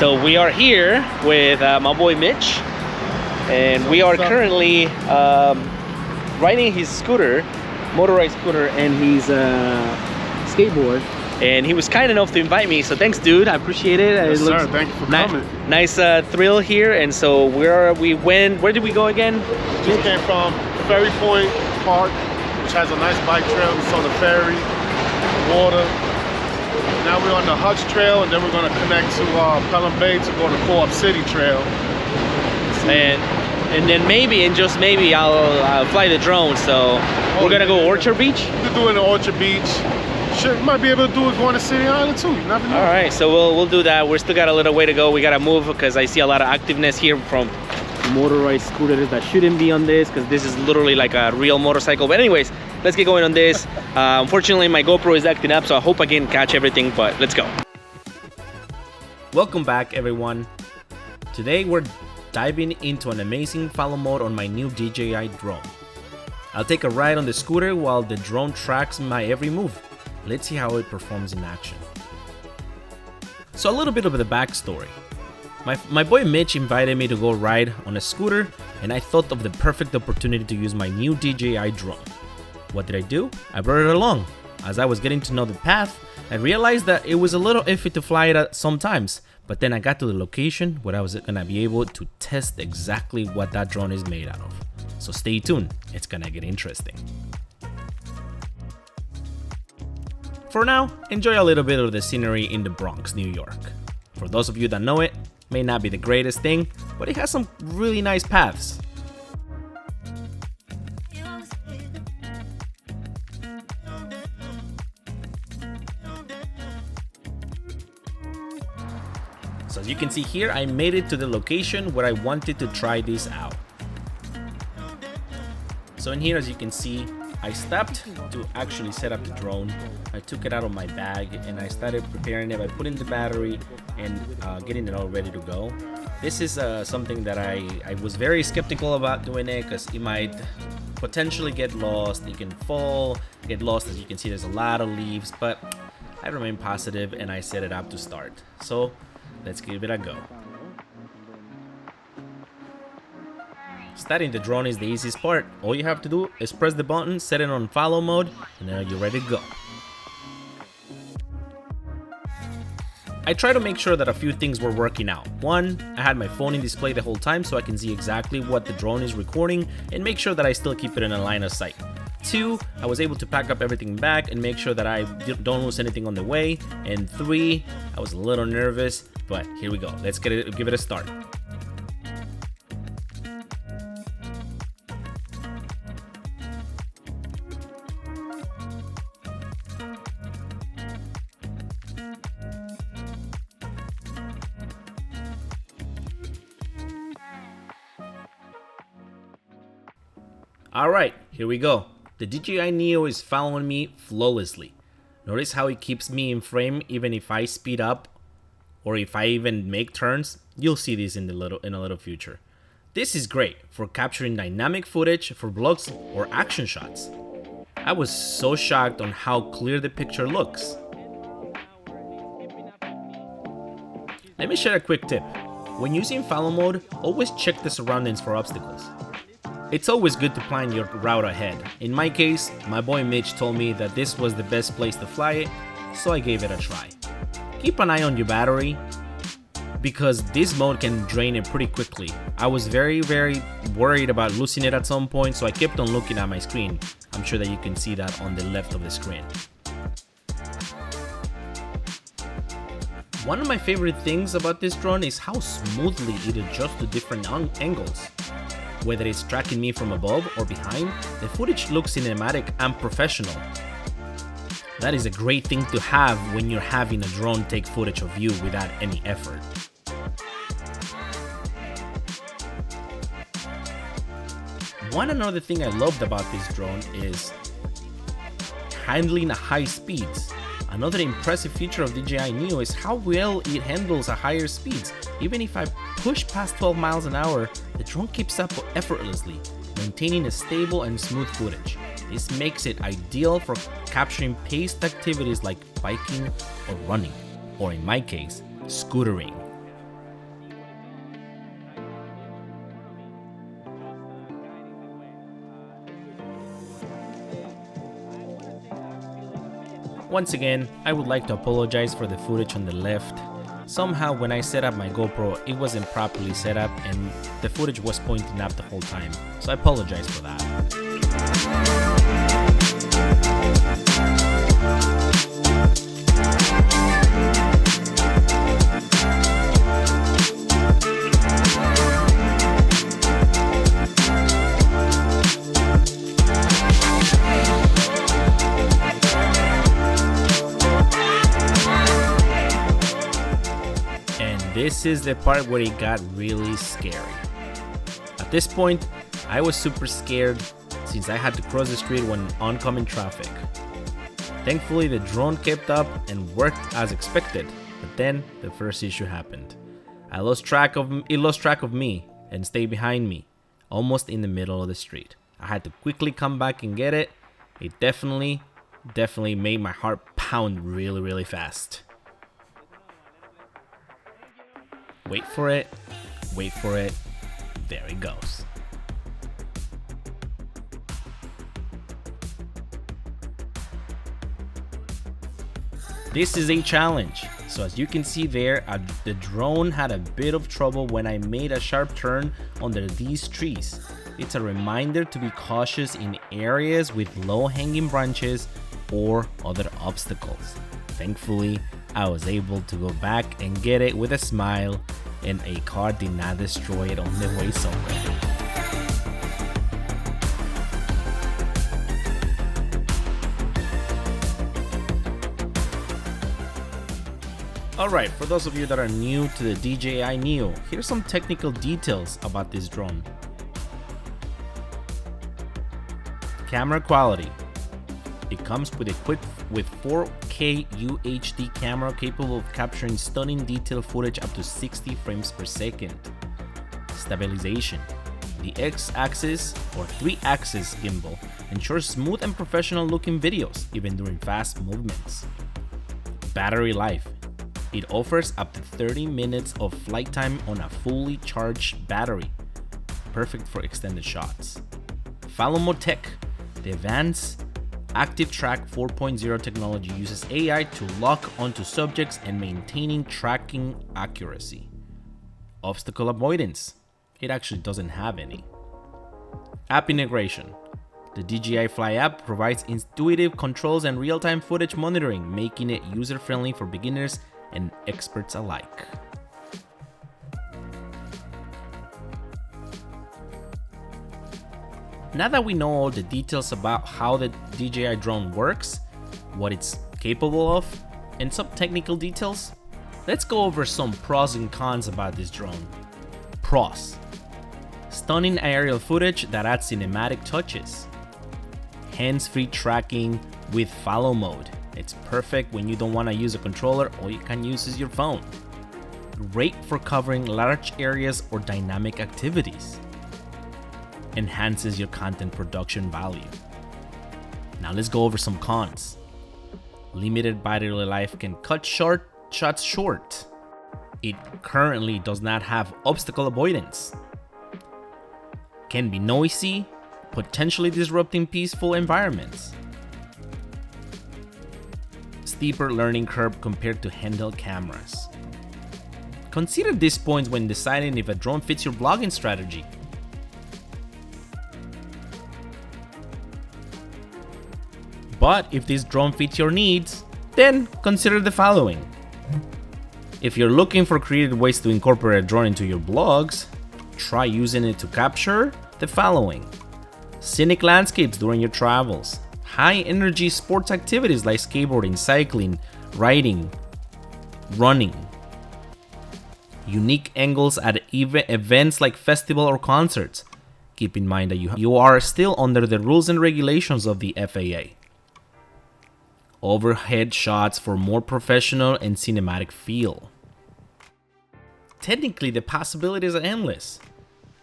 So we are here with my boy Mitch, and we are currently riding his scooter, motorized scooter, and his skateboard. And he was kind enough to invite me, so thanks, dude. I appreciate it. Yes, sir. Thank you for coming. Nice thrill here. And so where did we go again? Just came from Ferry Point Park, which has a nice bike trail. We saw the ferry, water. Now we're on the Hudson Trail, and then we're going to connect to Pelham Bay to go to Co-op City Trail. And then maybe, and just maybe, I'll fly the drone. So we're gonna go Orchard Beach. We're doing the Orchard Beach. Might be able to do it going to City Island too. You never know. All right, so we'll do that. We're still got a little way to go. We gotta move because I see a lot of activeness here from motorized scooters that shouldn't be on this, because this is literally like a real motorcycle. But anyways, let's get going on this. Unfortunately, my GoPro is acting up, so I hope I can catch everything. But let's go. Welcome back, everyone. Today we're diving into an amazing follow mode on my new DJI drone. I'll take a ride on the scooter while the drone tracks my every move. Let's see how it performs in action. So a little bit of the backstory. My boy Mitch invited me to go ride on a scooter, and I thought of the perfect opportunity to use my new DJI drone. What did I do? I brought it along. As I was getting to know the path, I realized that it was a little iffy to fly it at sometimes, but then I got to the location where I was gonna be able to test exactly what that drone is made out of. So stay tuned, it's gonna get interesting. For now, enjoy a little bit of the scenery in the Bronx, New York. For those of you that know it, may not be the greatest thing, but it has some really nice paths. So as you can see here, I made it to the location where I wanted to try this out. So in here, as you can see, I stopped to actually set up the drone. I took it out of my bag and I started preparing it by putting the battery and getting it all ready to go. This is something that I was very skeptical about doing it, because it might potentially get lost. It can fall, get lost. As you can see, there's a lot of leaves, but I remain positive and I set it up to start. So let's give it a go. Starting the drone is the easiest part. All you have to do is press the button, set it on follow mode, and then you're ready to go. I try to make sure that a few things were working out. One, I had my phone in display the whole time so I can see exactly what the drone is recording and make sure that I still keep it in a line of sight. Two, I was able to pack up everything back and make sure that I don't lose anything on the way. And three, I was a little nervous, but here we go. Let's give it a start. Alright, here we go. The DJI NEO is following me flawlessly. Notice how it keeps me in frame even if I speed up or if I even make turns. You'll see this in a little future. This is great for capturing dynamic footage for vlogs or action shots. I was so shocked on how clear the picture looks. Let me share a quick tip. When using follow mode, always check the surroundings for obstacles. It's always good to plan your route ahead. In my case, my boy Mitch told me that this was the best place to fly it, so I gave it a try. Keep an eye on your battery, because this mode can drain it pretty quickly. I was very worried about losing it at some point, so I kept on looking at my screen. I'm sure that you can see that on the left of the screen. One of my favorite things about this drone is how smoothly it adjusts to different angles. Whether it's tracking me from above or behind, the footage looks cinematic and professional. That is a great thing to have when you're having a drone take footage of you without any effort. One another thing I loved about this drone is handling at high speeds. Another impressive feature of DJI NEO is how well it handles at higher speeds. Even if I push past 12 miles an hour, the drone keeps up effortlessly, maintaining a stable and smooth footage. This makes it ideal for capturing paced activities like biking or running, or in my case, scootering. Once again, I would like to apologize for the footage on the left. Somehow when I set up my GoPro, it wasn't properly set up and the footage was pointing up the whole time, so I apologize for that. This is the part where it got really scary. At this point, I was super scared since I had to cross the street when oncoming traffic. Thankfully, the drone kept up and worked as expected, but then the first issue happened. It lost track of me and stayed behind me, almost in the middle of the street. I had to quickly come back and get it. It definitely made my heart pound really fast. Wait for it, there it goes. This is a challenge. So as you can see there, the drone had a bit of trouble when I made a sharp turn under these trees. It's a reminder to be cautious in areas with low-hanging branches or other obstacles. Thankfully, I was able to go back and get it with a smile, and a car did not destroy it on the way somewhere. Alright, for those of you that are new to the DJI NEO, here's some technical details about this drone. Camera quality. It comes equipped with 4K UHD camera capable of capturing stunning detail footage up to 60 frames per second. Stabilization. The X-axis or 3-axis gimbal ensures smooth and professional looking videos even during fast movements. Battery life. It offers up to 30 minutes of flight time on a fully charged battery, perfect for extended shots. Follow Mode Tech. The advanced Active Track 4.0 technology uses AI to lock onto subjects and maintaining tracking accuracy. Obstacle avoidance. It actually doesn't have any. App integration. The DJI Fly app provides intuitive controls and real-time footage monitoring, making it user-friendly for beginners and experts alike. Now that we know all the details about how the DJI drone works, what it's capable of, and some technical details, let's go over some pros and cons about this drone. Pros. Stunning aerial footage that adds cinematic touches. Hands-free tracking with follow mode. It's perfect when you don't want to use a controller, all you can use is your phone. Great for covering large areas or dynamic activities. Enhances your content production value. Now let's go over some cons. Limited battery life can cut shots short. It currently does not have obstacle avoidance. Can be noisy, potentially disrupting peaceful environments. Steeper learning curve compared to handheld cameras. Consider these points when deciding if a drone fits your vlogging strategy. But if this drone fits your needs, then consider the following. If you're looking for creative ways to incorporate a drone into your vlogs, try using it to capture the following. Scenic landscapes during your travels. High energy sports activities like skateboarding, cycling, riding, running. Unique angles at events like festivals or concerts. Keep in mind that you are still under the rules and regulations of the FAA. Overhead shots for more professional and cinematic feel. Technically, the possibilities are endless,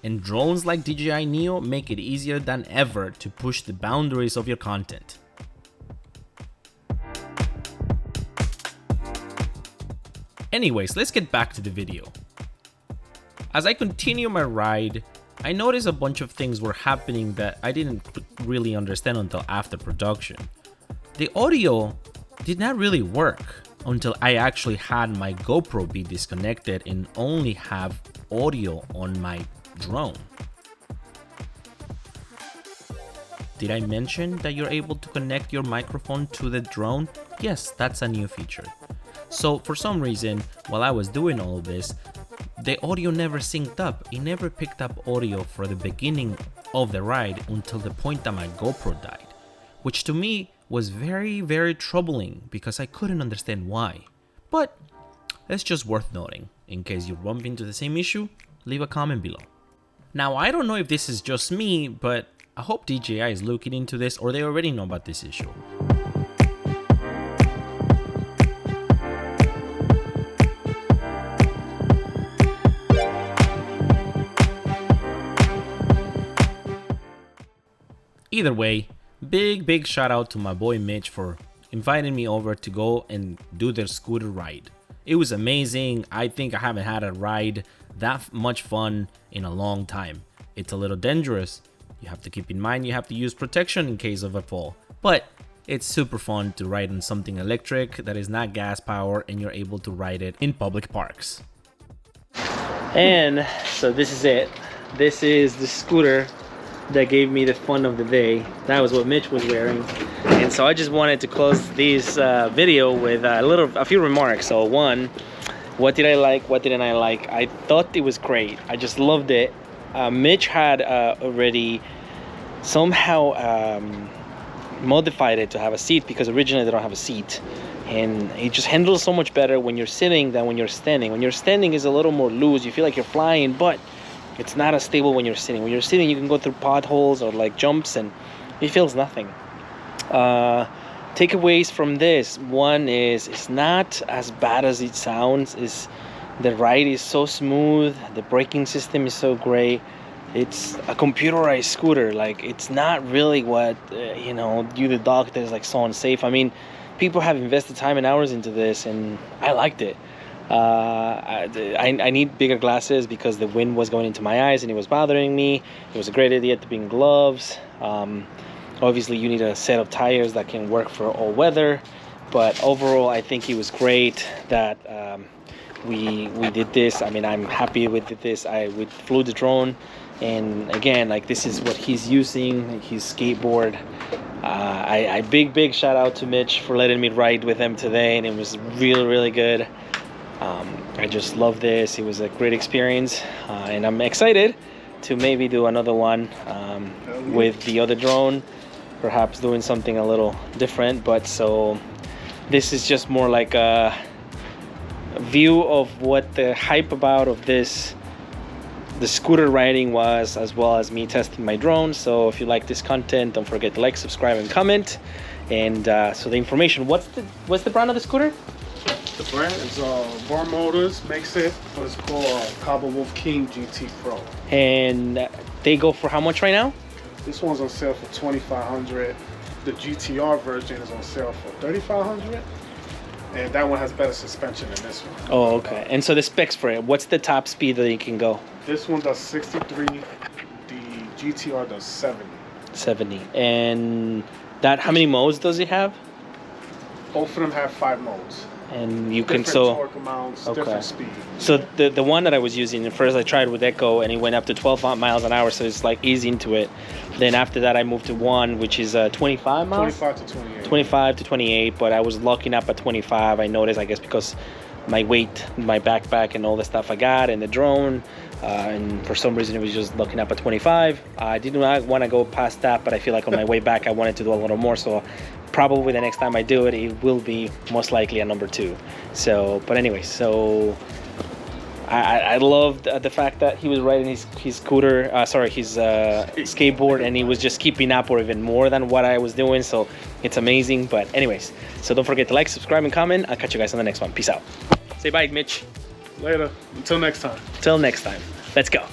and drones like DJI NEO make it easier than ever to push the boundaries of your content. Anyways, let's get back to the video. As I continue my ride, I noticed a bunch of things were happening that I didn't really understand until after production. The audio did not really work until I actually had my GoPro be disconnected and only have audio on my drone. Did I mention that you're able to connect your microphone to the drone? Yes, that's a new feature. So for some reason, while I was doing all of this, the audio never synced up. It never picked up audio for the beginning of the ride until the point that my GoPro died, which to me was very, very troubling because I couldn't understand why. But it's just worth noting. In case you bump into the same issue, leave a comment below. Now, I don't know if this is just me, but I hope DJI is looking into this or they already know about this issue. Either way, big shout out to my boy Mitch for inviting me over to go and do their scooter ride. It was amazing. I think I haven't had a ride that much fun in a long time. It's a little dangerous. You have to keep in mind you have to use protection in case of a fall. But it's super fun to ride on something electric that is not gas power and you're able to ride it in public parks. And so this is it. This is the scooter that gave me the fun of the day. That was what Mitch was wearing. And so I just wanted to close this video with a few remarks. So one, what did I like? What didn't I like? I thought it was great. I just loved it. Mitch had already somehow modified it to have a seat because originally they don't have a seat. And it just handles so much better when you're sitting than when you're standing. When you're standing is a little more loose. You feel like you're flying, but it's not as stable when you're sitting. When you're sitting, you can go through potholes or like jumps and it feels nothing. Takeaways from this. One is it's not as bad as it sounds. The ride is so smooth. The braking system is so great. It's a computerized scooter. Like, it's not really what, you the dog that is like so unsafe. I mean, people have invested time and hours into this and I liked it. I need bigger glasses because the wind was going into my eyes and it was bothering me. It was a great idea to bring gloves. Obviously you need a set of tires that can work for all weather, but overall I think it was great that we did this. I mean, I'm happy we did this. We flew the drone, and again, like, this is what he's using, his skateboard. I big shout out to Mitch for letting me ride with him today, and it was really good. I just love this. It was a great experience, and I'm excited to maybe do another one with the other drone, perhaps doing something a little different. But so this is just more like a view of what the hype about of the scooter riding was, as well as me testing my drone. So if you like this content, don't forget to like, subscribe, and comment. And so the information, what's the brand of the scooter? The brand is Bar Motors makes it, but it's called Cabo Wolf King GT Pro. And they go for how much right now? This one's on sale for $2,500. The GTR version is on sale for $3,500. And that one has better suspension than this one. Oh, okay. And so the specs for it, what's the top speed that you can go? This one does 63. The GTR does 70. 70. And that, how many modes does it have? Both of them have 5 modes. And you different can so torque amounts, okay. Different speed. So the one that I was using at first, I tried with Echo and it went up to 12 miles an hour, so it's like easy into it. Then after that I moved to one which is 25 miles. 25 to 28. 25 to 28, but I was locking up at 25. I noticed, I guess, because my weight, my backpack, and all the stuff I got, and the drone, and for some reason it was just looking up at 25. I did not want to go past that, but I feel like on my way back I wanted to do a little more. So probably the next time I do it, it will be most likely a number 2. So, but anyway, so I loved the fact that he was riding his scooter, his skateboard, and he was just keeping up or even more than what I was doing. So it's amazing. But anyways, so don't forget to like, subscribe, and comment. I'll catch you guys on the next one. Peace out. Say bye, Mitch. Later. Until next time. Till next time. Let's go.